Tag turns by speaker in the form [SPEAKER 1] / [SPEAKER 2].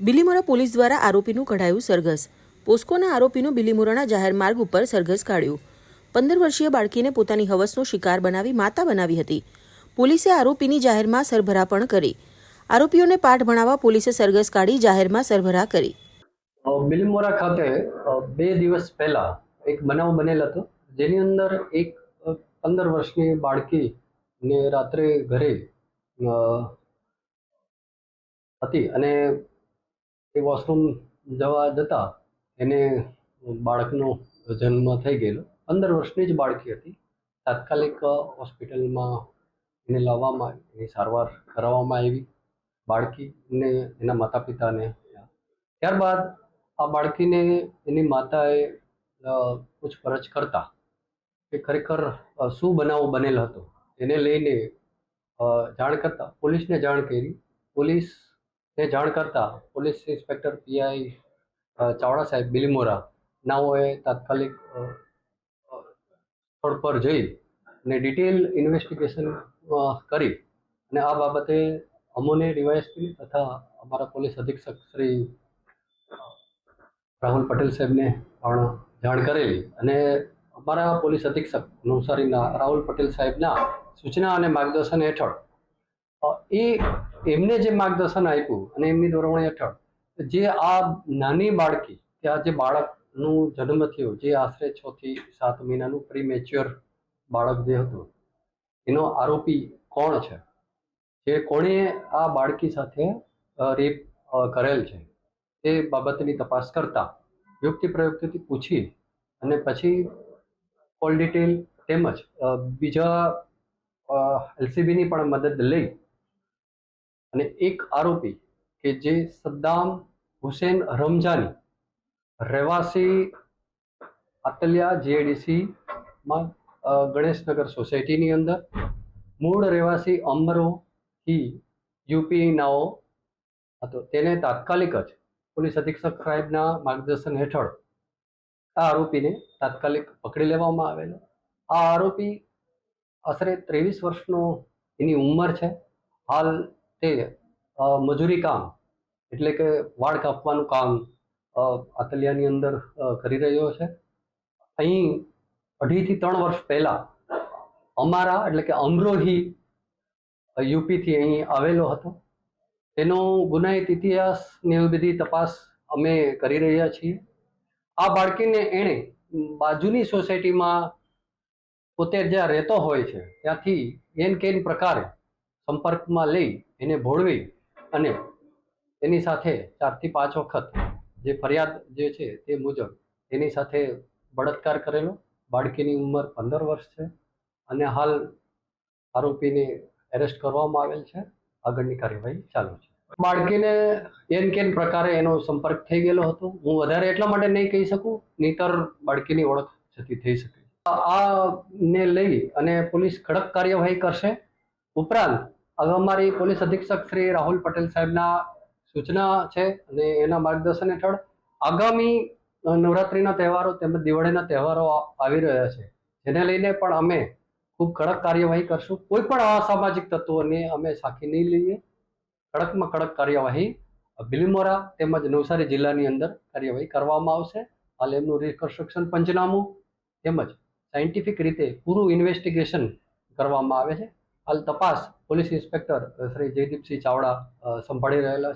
[SPEAKER 1] Bilimora police દ્વારા આરોપીનું કઢાયું સરઘસ. પોસ્કોના આરોપીનું બિલીમોરાના જાહેર માર્ગ ઉપર સરઘસ કાઢ્યું. 15 વર્ષીય બાળકીને પોતાની હવસનો શિકાર બનાવી માતા બનાવી હતી. પોલીસે આરોપીની જાહેરમાં સરભરા પણ કરી. આરોપીઓને પાઠ ભણાવવા પોલીસે સરઘસ કાઢી જાહેરમાં સરભરા કરી.
[SPEAKER 2] બિલીમોરા ખાતે 2 દિવસ પહેલા એક બનાવ બનેલ હતો, જેની અંદર એક 15 વર્ષની બાળકીને રાત્રે ઘરે હતી અને એ વોશરૂમ જવા જતા એને બાળકનો જન્મ થઈ ગયેલો. 15 વર્ષની જ બાળકી હતી. તાત્કાલિક હોસ્પિટલમાં એને લાવવામાં આવી, એની સારવાર કરાવવામાં આવી, બાળકીને એના માતા પિતાને. ત્યારબાદ આ બાળકીને એની માતાએ પૂછપરછ કરતા કે ખરેખર શું બનાવ બનેલ હતો એને લઈને જાણ કરતા પોલીસને જાણ કરી. પોલીસને જાણ કરતા પોલીસ ઇન્સ્પેક્ટર પીઆઈ ચાવડા સાહેબ બિલીમોરા નાઓએ તાત્કાલિક સ્થળ પર જઈ અને ડિટેલ ઇન્વેસ્ટિગેશન કરી અને આ બાબતે અમોને ડીવાયએસપી તથા અમારા પોલીસ અધિક્ષક શ્રી રાહુલ પટેલ સાહેબને પણ જાણ કરેલી અને અમારા પોલીસ અધિક્ષક નવસારીના રાહુલ પટેલ સાહેબના સૂચના અને માર્ગદર્શન હેઠળ એમને જે માર્ગદર્શન આપ્યું અને એમની દોરવણી હેઠળ જે આ નાની બાળકી, આ જે બાળકનું જન્મ થયો, જે આશરે 6 થી 7 મહિનાનું પ્રીમેચ્યોર બાળક જે હતું, એનો આરોપી કોણ છે, જે કોણે આ બાળકી સાથે રેપ કરેલ છે, એ બાબતની તપાસ કરતા યુક્તિ પ્રયુક્તિથી પૂછી અને પછી કોલ ડિટેલ તેમજ બીજા એલસીબીની પણ મદદ લઈ અને એક આરોપી કે જે સદ્દામ હુસેન રમજાની, રહેવાસી આતલિયા જીઆઈડીસીમાં ગણેશનગર સોસાયટીની અંદર, મૂળ રહેવાસી અમરોહી યુપી નાઓ હતો, તેને તાત્કાલિક જ પોલીસ અધિક્ષક સાહેબના માર્ગદર્શન હેઠળ આ આરોપીને તાત્કાલિક પકડી લેવામાં આવેલો. આ આરોપી આશરે 23 વર્ષનો એની ઉંમર છે. હાલ તે મજૂરી કામ એટલે કે વાળ કાપવાનું કામ આતલિયાની અંદર કરી રહ્યો છે. અહીં 2.5 થી 3 વર્ષ પહેલા અમારા એટલે કે અમરોહી યુપીથી અહીં આવેલો હતો. તેનો ગુનાહિત ઇતિહાસની એવી બધી તપાસ અમે કરી રહ્યા છીએ. આ બાળકીને એણે બાજુની સોસાયટીમાં પોતે જ્યાં રહેતો હોય છે ત્યાંથી એન કેન પ્રકારે સંપર્કમાં લઈ એને ભોળવી અને એની સાથે 4 થી 5 વખત જે ફરિયાદ જે છે તે મુજબ એની સાથે બળાત્કાર કરેલો. બાળકીની ઉંમર 15 વર્ષ છે અને હાલ આરોપીને એરેસ્ટ કરવામાં આવેલ છે. આગળની કાર્યવાહી ચાલુ છે. બાળકીને એન કેન પ્રકારે એનો સંપર્ક થઈ ગયેલો હતો. હું વધારે એટલા માટે નહીં કહી શકું, નહીંતર બાળકીની ઓળખ જતી થઈ શકે. આ ને લઈ અને પોલીસ કડક કાર્યવાહી કરશે. ઉપરાંત અમારી પોલીસ અધિક્ષક શ્રી રાહુલ પટેલ સાહેબના સૂચના છે અને એના માર્ગદર્શન હેઠળ આગામી નવરાત્રિના તહેવારો તેમજ દિવાળીના તહેવારો આવી રહ્યા છે, જેને લઈને પણ અમે ખૂબ કડક કાર્યવાહી કરશું. કોઈ પણ અસામાજિક તત્વોને અમે સાખી નહીં લઈએ. કડકમાં કડક કાર્યવાહી બિલીમોરા તેમજ નવસારી જિલ્લાની અંદર કાર્યવાહી કરવામાં આવશે. હાલ એમનું રિકન્સ્ટ્રક્શન પંચનામું તેમજ સાયન્ટિફિક રીતે પૂરું ઇન્વેસ્ટિગેશન કરવામાં આવે છે. હાલ તપાસ પોલીસ ઇન્સ્પેક્ટર શ્રી જયદીપસિંહ ચાવડા સંભાળી રહેલા છે.